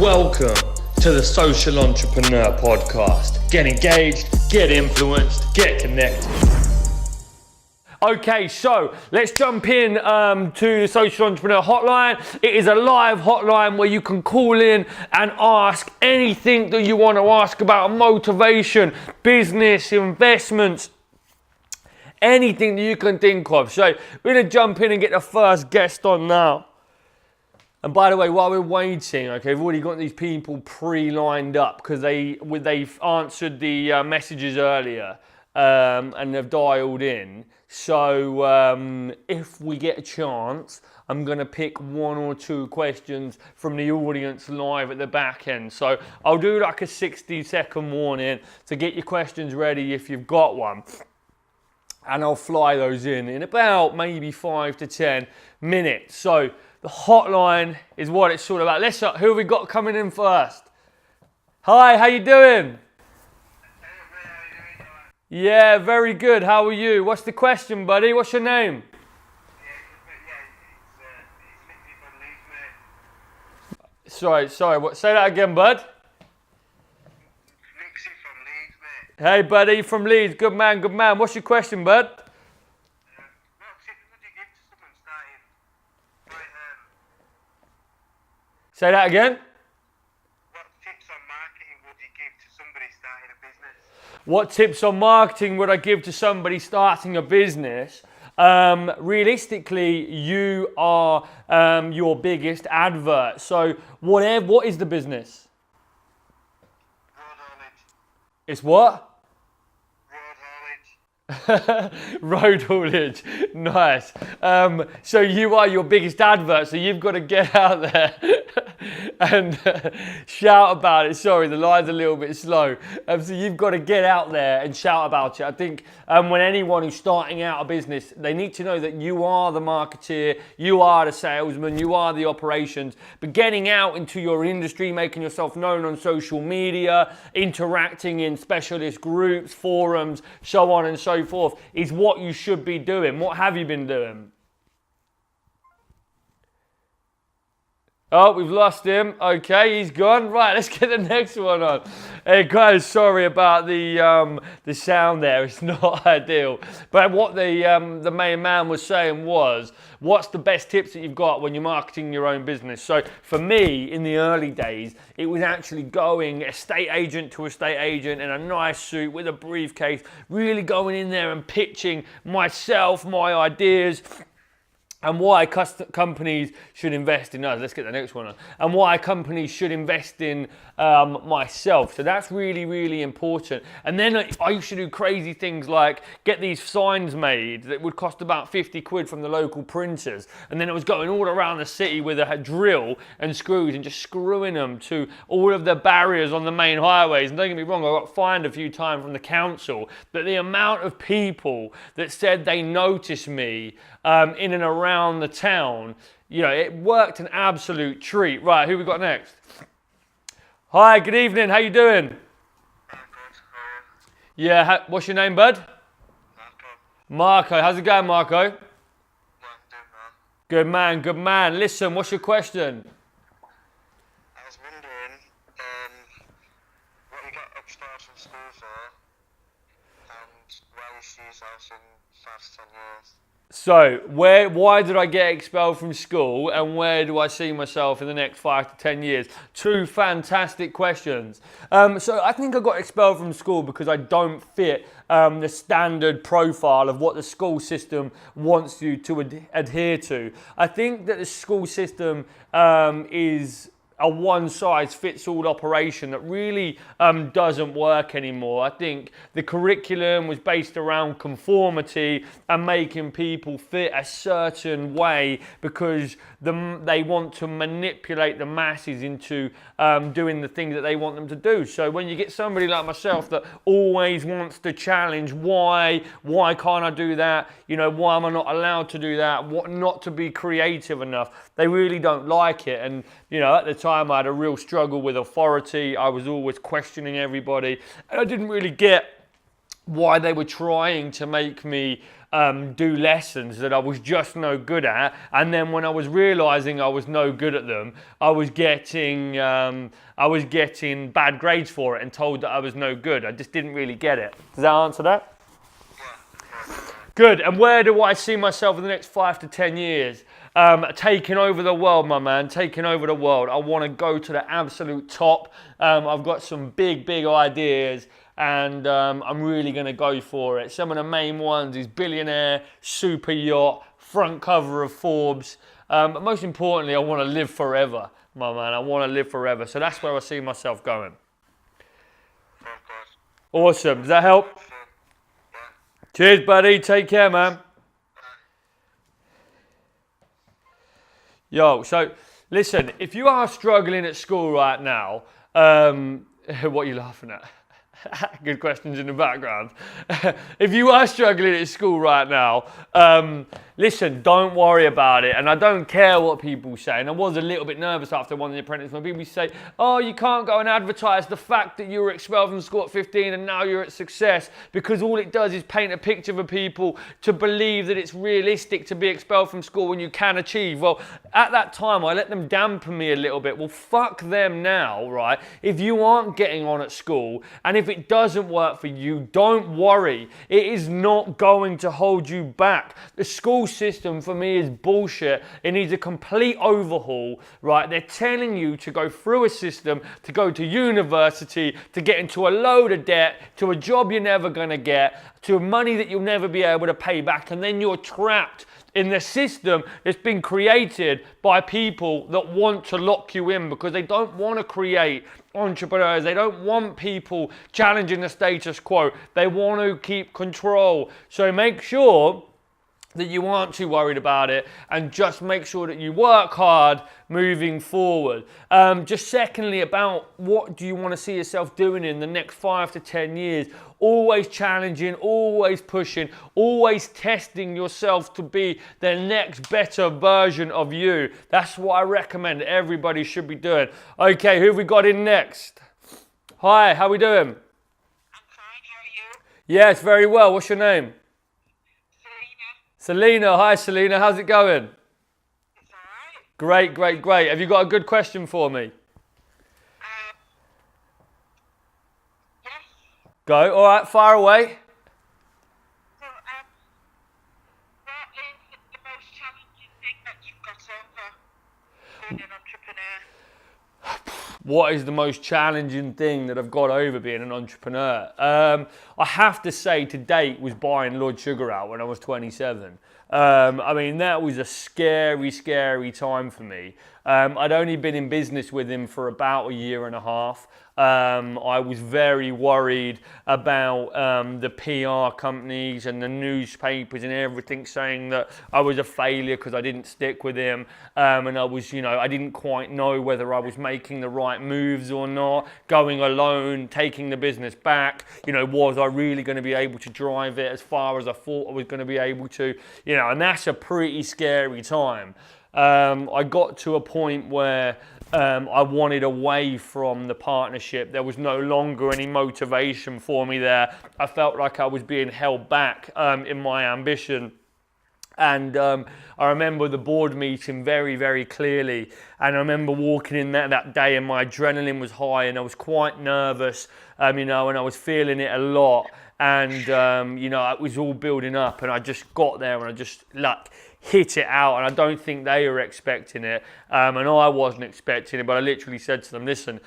Welcome to the Social Entrepreneur Podcast. Get engaged, get influenced, get connected. Okay, so let's jump in to the Social Entrepreneur Hotline. It is a live hotline where you can call in and ask anything that you want to ask about motivation, business, investments, anything that you can think of. So we're going to jump in and get the first guest on now. And by the way, while we're waiting, okay, we've already got these people pre-lined up because they've answered the messages earlier and they've dialed in. So if we get a chance, I'm going to pick one or two questions from the audience live at the back end. So I'll do like a 60-second warning to get your questions ready if you've got one. And I'll fly those in about maybe 5 to 10 minutes. So the hotline is what it's all about. Let's who have we got coming in first? Hi, how you doing? Yeah, very good. How are you? What's the question, buddy? What's your name? Sorry. What? Say that again, bud. Hey, buddy, from Leeds. Good man. What's your question, bud? What tip would you give to someone starting? Say that again. What tips on marketing would you give to somebody starting a business? What tips on marketing would I give to somebody starting a business? Realistically, you are your biggest advert. So what is the business? Road haulage. It's what? Road haulage. Road haulage, nice. So you are your biggest advert, so you've got to get out there and shout about it. Sorry, the line's a little bit slow. So you've got to get out there and shout about it. I think when anyone who's starting out a business, they need to know that you are the marketeer, you are the salesman, you are the operations, but getting out into your industry, making yourself known on social media, interacting in specialist groups, forums, so on and so forth, is what you should be doing. What have you been doing? Oh, we've lost him. Okay, he's gone. Right, let's get the next one on. Hey guys, sorry about the sound there. It's not ideal. But what the main man was saying was, what's the best tips that you've got when you're marketing your own business? So for me, in the early days, it was actually going estate agent to estate agent in a nice suit with a briefcase, really going in there and pitching myself, my ideas, and why companies should invest in us. Let's get the next one on. And why companies should invest in myself. So that's really, really important. And then I used to do crazy things like get these signs made that would cost about 50 quid from the local printers. And then it was going all around the city with a drill and screws and just screwing them to all of the barriers on the main highways. And don't get me wrong, I got fined a few times from the council. But the amount of people that said they noticed me in and around the town, you know, it worked an absolute treat. Right, who we got next? Hi, good evening. How you doing? Yeah, what's your name, bud? Marco. How's it going, Marco? Good man. Listen, what's your question? I was wondering what you got upstairs from school for and where you see yourself in 5 to 10 years. So, why did I get expelled from school and where do I see myself in the next 5 to 10 years? Two fantastic questions. So I think I got expelled from school because I don't fit the standard profile of what the school system wants you to adhere to. I think that the school system is a one-size-fits-all operation that really doesn't work anymore. I think the curriculum was based around conformity and making people fit a certain way because they want to manipulate the masses into doing the things that they want them to do. So when you get somebody like myself that always wants to challenge why can't I do that? You know, why am I not allowed to do that? What not to be creative enough? They really don't like it. And you know, at the time I had a real struggle with authority. I was always questioning everybody and I didn't really get why they were trying to make me do lessons that I was just no good at, and then when I was realizing I was no good at them, I was getting bad grades for it and told that I was no good. I just didn't really get it. Does that answer that? Good. And where do I see myself in the next 5 to 10 years? Taking over the world, my man, taking over the world. I want to go to the absolute top. I've got some big ideas, and I'm really going to go for it. Some of the main ones is billionaire, super yacht, front cover of Forbes. But most importantly, I want to live forever, my man. I want to live forever. So that's where I see myself going. Awesome. Does that help? Cheers, buddy. Take care, man. Yo, so listen, if you are struggling at school right now, what are you laughing at? Good questions in the background. If you are struggling at school right now, listen, don't worry about it. And I don't care what people say. And I was a little bit nervous after one of the apprentices when people say, oh, you can't go and advertise the fact that you were expelled from school at 15 and now you're at success, because all it does is paint a picture for people to believe that it's realistic to be expelled from school when you can achieve. Well, at that time, I let them dampen me a little bit. Well, fuck them now, right? If you aren't getting on at school, and if it doesn't work for you, don't worry. It is not going to hold you back. The school system for me is bullshit. It needs a complete overhaul, right? They're telling you to go through a system, to go to university, to get into a load of debt, to a job you're never going to get, to money that you'll never be able to pay back, and then you're trapped in the system that's been created by people that want to lock you in because they don't want to create entrepreneurs. They don't want people challenging the status quo. They want to keep control. So make sure that you aren't too worried about it, and just make sure that you work hard moving forward. Just secondly, about what do you want to see yourself doing in the next 5 to 10 years? Always challenging, always pushing, always testing yourself to be the next better version of you. That's what I recommend everybody should be doing. Okay, who have we got in next? Hi, how we doing? I'm fine, how are you? Yes, very well. What's your name? Selena. Hi, Selena. How's it going? It's all right. Great. Have you got a good question for me? Yes. Go. All right, fire away. So, what is the most challenging thing that you've got over being an entrepreneur? What is the most challenging thing that I've got over being an entrepreneur? I have to say to date was buying Lord Sugar out when I was 27. I mean, that was a scary time for me. I'd only been in business with him for about a year and a half. I was very worried about the PR companies and the newspapers and everything saying that I was a failure because I didn't stick with him. And I was, I didn't quite know whether I was making the right moves or not, going alone, taking the business back. Was I really going to be able to drive it as far as I thought I was going to be able to? And that's a pretty scary time. I got to a point where I wanted away from the partnership. There was no longer any motivation for me there. I felt like I was being held back in my ambition. And I remember the board meeting very clearly. And I remember walking in that day and my adrenaline was high and I was quite nervous, and I was feeling it a lot. And, it was all building up and I just got there and I just hit it out, and I don't think they were expecting it, and I wasn't expecting it, but I literally said to them, listen,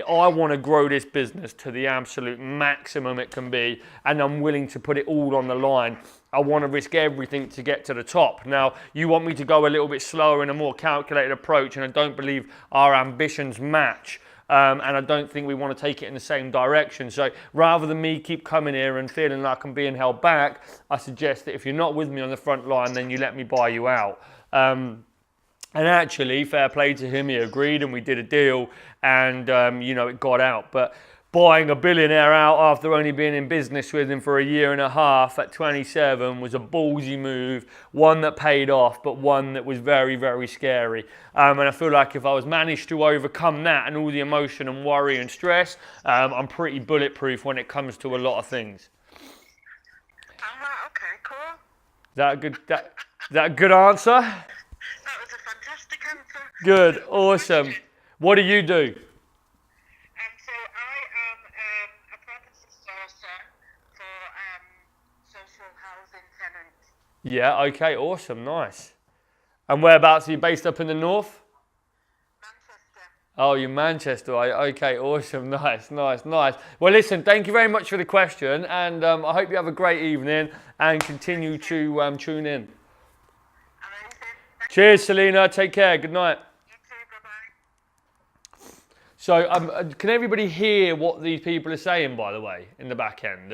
I want to grow this business to the absolute maximum it can be, and I'm willing to put it all on the line. I want to risk everything to get to the top. Now, you want me to go a little bit slower in a more calculated approach, and I don't believe our ambitions match. And I don't think we want to take it in the same direction. So rather than me keep coming here and feeling like I'm being held back, I suggest that if you're not with me on the front line, then you let me buy you out. And actually, fair play to him, he agreed and we did a deal, and it got out. But buying a billionaire out after only being in business with him for a year and a half at 27 was a ballsy move, one that paid off, but one that was very scary. And I feel like if I was managed to overcome that and all the emotion and worry and stress, I'm pretty bulletproof when it comes to a lot of things. Is that a good answer? That was a fantastic answer. Good, awesome. What do you do? So I am a property sourcer for social housing tenants. Yeah, okay, awesome, nice. And whereabouts are you based up in the north? Manchester. Oh, you're Manchester, are you? Okay, awesome, nice. Well, listen, thank you very much for the question, and I hope you have a great evening and continue to tune in. Amazing. Cheers, Selena. Take care. Good night. You too. Bye-bye. So, can everybody hear what these people are saying, by the way, in the back end?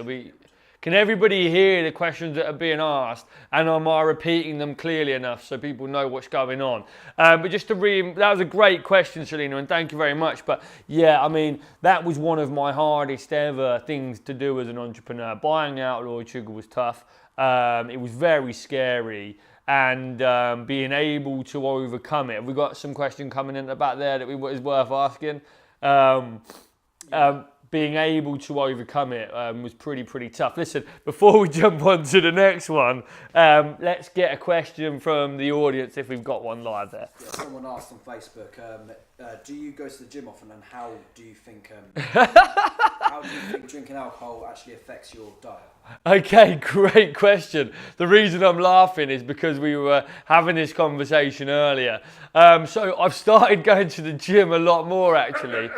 Can everybody hear the questions that are being asked, and am I repeating them clearly enough so people know what's going on? But just to that was a great question, Selena, and thank you very much. But yeah, I mean, that was one of my hardest ever things to do as an entrepreneur. Buying out Lord Sugar was tough. It was very scary. And being able to overcome it. Have we got some question coming in about there that is worth asking? Being able to overcome it was pretty tough. Listen, before we jump on to the next one, let's get a question from the audience if we've got one live there. Yeah, someone asked on Facebook, do you go to the gym often, and how do you think drinking alcohol actually affects your diet? Okay, great question. The reason I'm laughing is because we were having this conversation earlier. So I've started going to the gym a lot more, actually.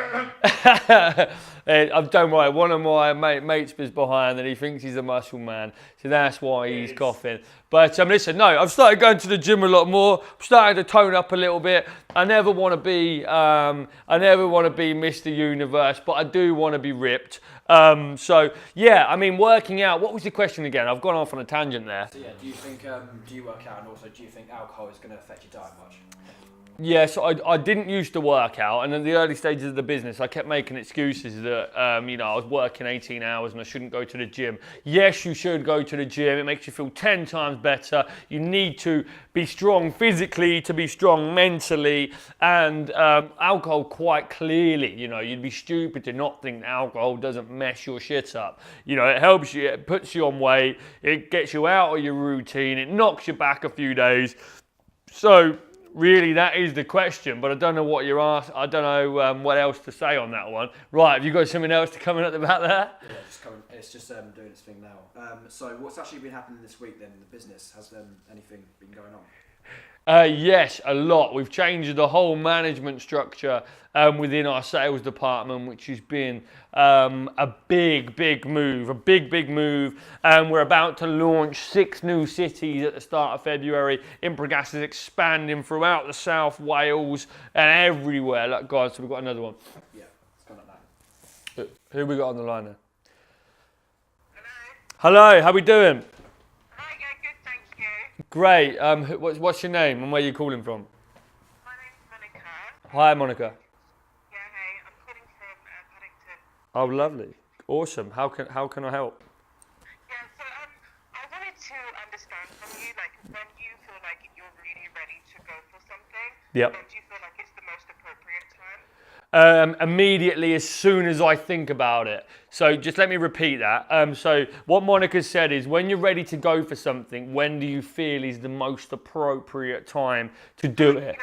Don't worry, one of my mates is behind and he thinks he's a muscle man, so that's why he's coughing. But listen, no, I've started going to the gym a lot more. I'm starting to tone up a little bit. I never want to be Mr. Universe, but I do want to be ripped. So yeah, I mean, working out. What was the question again? I've gone off on a tangent there. So yeah, do you work out, and also do you think alcohol is going to affect your diet much? Yeah, so I didn't used to work out, and in the early stages of the business, I kept making excuses that, I was working 18 hours and I shouldn't go to the gym. Yes, you should go to the gym. It makes you feel 10 times better. You need to be strong physically to be strong mentally, and alcohol quite clearly, you'd be stupid to not think alcohol doesn't mess your shit up. It helps you, it puts you on weight, it gets you out of your routine, it knocks you back a few days. So, really, that is the question, but I don't know what you're asked. I don't know what else to say on that one. Right, have you got something else to come in at the back there? Yeah, it's just doing its thing now. So what's actually been happening this week then in the business? Has anything been going on? Yes, a lot. We've changed the whole management structure within our sales department, which has been a big move. We're about to launch 6 new cities at the start of February. Impregas is expanding throughout the South Wales and everywhere. Look, guys, so we've got another one. Yeah, it's gone like that. Who we got on the line there? Hello, how we doing? Hi, yeah, good, thank you. Great. What's your name and where are you calling from? My name's Monica. Hi, Monica. Yeah, hey, I'm calling from Paddington. Oh, lovely. Awesome. How can I help? Yeah, so I wanted to understand from you, like, when you feel like you're really ready to go for something, Yep. when do you feel like it's the most appropriate time? Immediately as soon as I think about it. So just let me repeat that. So what Monica said is, when you're ready to go for something, when do you feel is the most appropriate time to do it? Like money-wise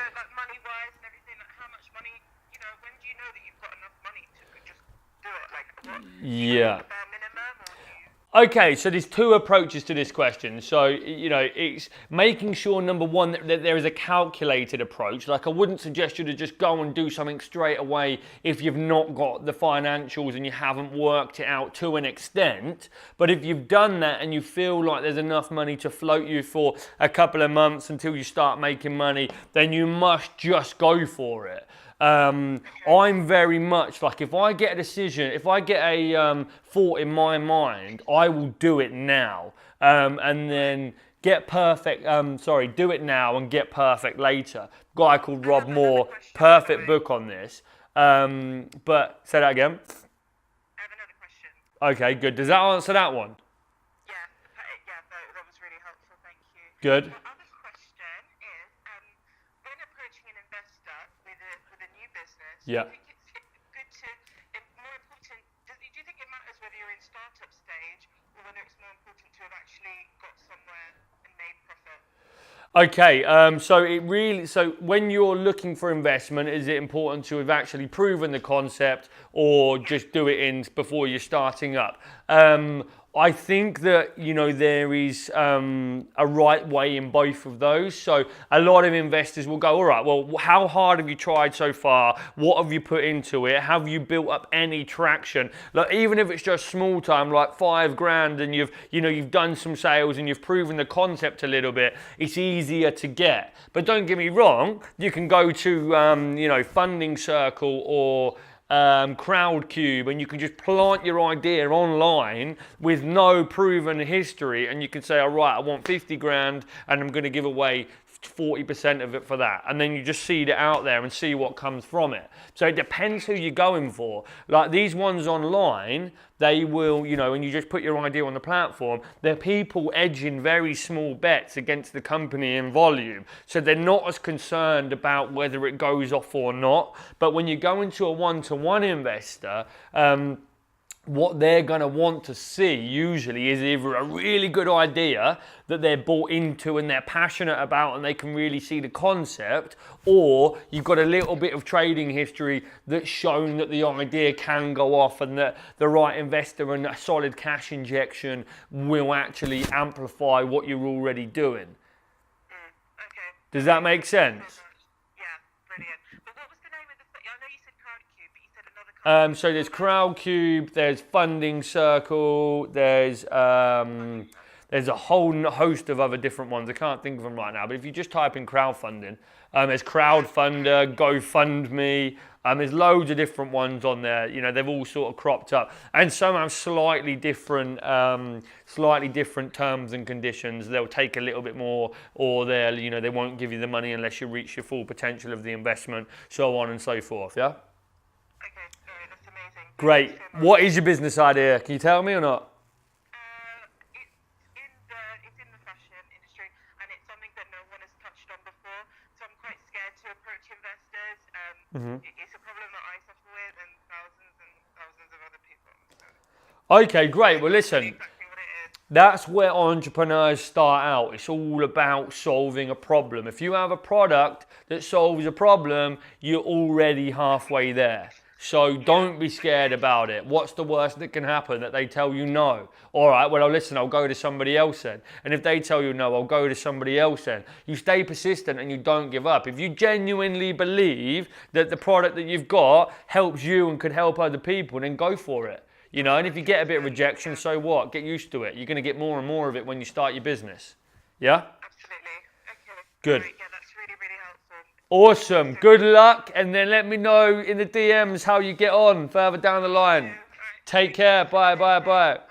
and everything, like how much money, when do you know that you've got enough money to just do it? Like, what? Yeah. The bare minimum, or do you... Okay, so there's 2 approaches to this question. So, it's making sure, number one, that there is a calculated approach. Like, I wouldn't suggest you to just go and do something straight away if you've not got the financials and you haven't worked it out to an extent. But if you've done that and you feel like there's enough money to float you for a couple of months until you start making money, then you must just go for it. I'm very much like, if I get a decision, if I get a thought in my mind, I will do it now, and then get perfect. Do it now and get perfect later. Guy called Rob Moore, perfect book on this. But say that again. I have another question. Okay, good. Does that answer that one? Yeah, that was really helpful, thank you. Good. My other question is, when approaching an investor with a new business, Yeah. do you think it's good to, more important, do you think it matters whether you're in startup stage or whether it's more important to have actually got somewhere and made Okay, so when you're looking for investment, is it important to have actually proven the concept or just do it in before you're starting up? I think that, there is a right way in both of those. So a lot of investors will go, all right, well, how hard have you tried so far? What have you put into it? Have you built up any traction? Like, even if it's just small time, like $5,000, and you've done some sales and you've proven the concept a little bit, it's easier to get. But don't get me wrong, you can go to, Funding Circle or Crowdcube, and you can just plant your idea online with no proven history, and you can say, all right, I want 50 grand and I'm going to give away 40% of it for that, and then you just seed it out there and see what comes from it. So it depends who you're going for. Like these ones online, they will, when you just put your idea on the platform, they're people edging very small bets against the company in volume. So they're not as concerned about whether it goes off or not. But when you go into a one-to-one investor, what they're going to want to see usually is either a really good idea that they're bought into and they're passionate about and they can really see the concept, or you've got a little bit of trading history that's shown that the idea can go off and that the right investor and a solid cash injection will actually amplify what you're already doing. Okay. Does that make sense? Yeah, brilliant. But what was the name of the? I know you said Crowdcube, but you said another company. So there's Crowdcube, there's Funding Circle, there's a whole host of other different ones. I can't think of them right now, but if you just type in crowdfunding, there's Crowdfunder, GoFundMe, there's loads of different ones on there. They've all sort of cropped up, and some have slightly different terms and conditions. They'll take a little bit more, or they won't give you the money unless you reach your full potential of the investment, so on and so forth. Yeah. Okay, alright, that's amazing. Great. Thank you so much. What is your business idea? Can you tell me or not? It's in the fashion industry, and it's something that no one has touched on before. So I'm quite scared to approach investors. It's a problem that I suffer with, and thousands of other people. So Okay, great. Well, listen. exactly what it is. That's where entrepreneurs start out. It's all about solving a problem. If you have a product that solves a problem, you're already halfway there. So don't be scared about it. What's the worst that can happen? That they tell you no. All right, well, listen, I'll go to somebody else then. And if they tell you no, I'll go to somebody else then. You stay persistent and you don't give up. If you genuinely believe that the product that you've got helps you and could help other people, then go for it. And if you get a bit of rejection, so what? Get used to it. You're going to get more and more of it when you start your business. Yeah? Absolutely. Okay. Good. Great. Yeah, that's really, really helpful. Awesome. Good luck. And then let me know in the DMs how you get on further down the line. Alright. Take care. Bye, bye, bye. Bye-bye.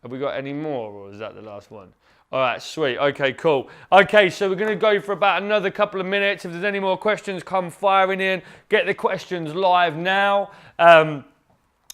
Have we got any more, or is that the last one? All right, sweet. Okay, cool. Okay, so we're going to go for about another couple of minutes. If there's any more questions, come firing in. Get the questions live now.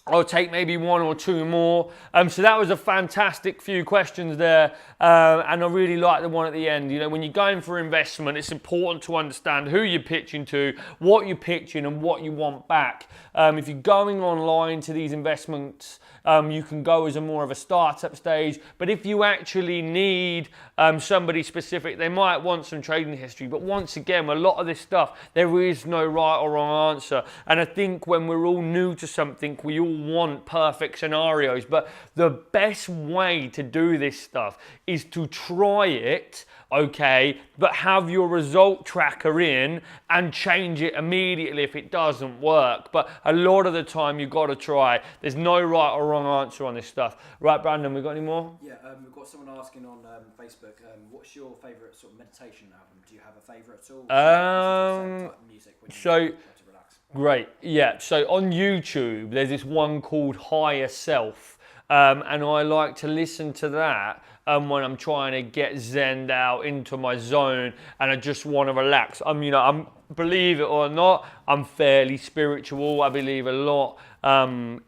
I'll take maybe one or two more. So that was a fantastic few questions there. And I really like the one at the end. When you're going for investment, it's important to understand who you're pitching to, what you're pitching, and what you want back. If you're going online to these investments, you can go as more of a startup stage. But if you actually need somebody specific, they might want some trading history. But once again, a lot of this stuff, there is no right or wrong answer. And I think when we're all new to something, we all want perfect scenarios. But the best way to do this stuff is to try it, okay, but have your result tracker in and change it immediately if it doesn't work. But a lot of the time you've got to try. There's no right or wrong answer on this stuff. Right, Brandon, we got any more? Yeah, we've got someone asking on Facebook, what's your favourite sort of meditation album? Do you have a favourite at all? Music when you try to relax? Great, yeah. So on YouTube, there's this one called Higher Self, and I like to listen to that when I'm trying to get zenned out into my zone and I just want to relax. I'm believe it or not, I'm fairly spiritual. I believe a lot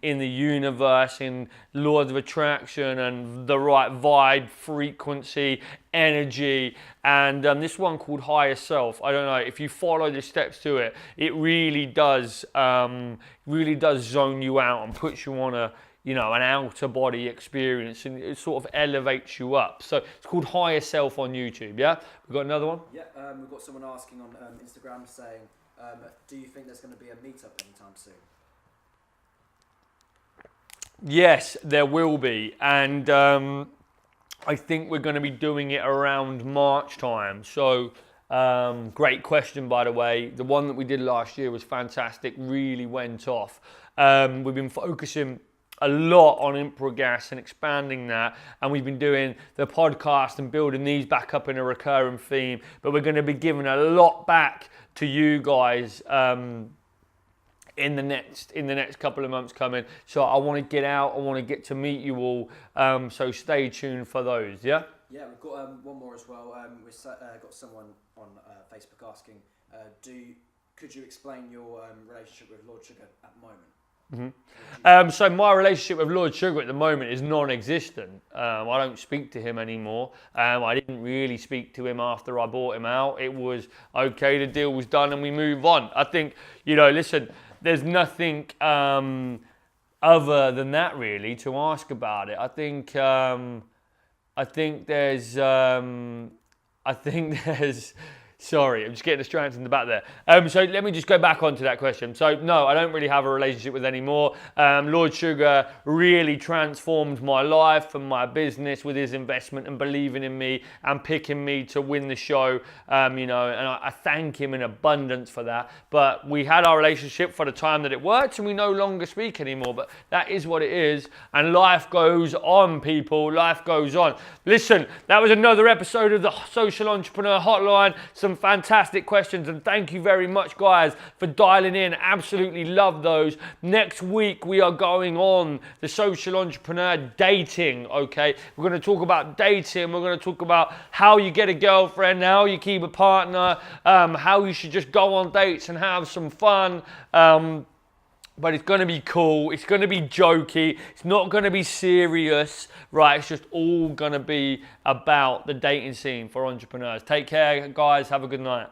in the universe, in laws of attraction and the right vibe, frequency, energy. And this one called Higher Self, I don't know, if you follow the steps to it, it really does zone you out and puts you on a you know, an outer body experience, and it sort of elevates you up. So it's called Higher Self on YouTube, yeah? We've got another one? Yeah, we've got someone asking on Instagram saying, do you think there's going to be a meetup anytime soon? Yes, there will be, and I think we're going to be doing it around March time. So, great question, by the way. The one that we did last year was fantastic, really went off. We've been focusing a lot on Improgas and expanding that, and we've been doing the podcast and building these back up in a recurring theme, but we're going to be giving a lot back to you guys in the next couple of months coming. So I want to get out, I want to get to meet you all, so stay tuned for those, yeah? Yeah, we've got one more as well. We've got someone on Facebook asking, could you explain your relationship with Lord Sugar at the moment? So my relationship with Lord Sugar at the moment is non-existent. I don't speak to him anymore. I didn't really speak to him after I bought him out. It was okay, the deal was done and we move on. I think, you know, listen, there's nothing other than that really to ask about it. I think there's sorry, I'm just getting distracted in the back there. So let me just go back onto that question. So no, I don't really have a relationship with anymore. Lord Sugar really transformed my life and my business with his investment and believing in me and picking me to win the show. You know, and I thank him in abundance for that. But we had our relationship for the time that it worked, and we no longer speak anymore. But that is what it is, and life goes on, people. Life goes on. Listen, that was another episode of the Social Entrepreneur Hotline. Some fantastic questions, and thank you very much, guys, for dialing in. Absolutely love those. Next week we are going on the Social Entrepreneur dating. Okay, we're going to talk about dating. We're going to talk about how you get a girlfriend, how you keep a partner, how you should just go on dates and have some fun. But it's going to be cool. It's going to be jokey. It's not going to be serious, right? It's just all going to be about the dating scene for entrepreneurs. Take care, guys. Have a good night.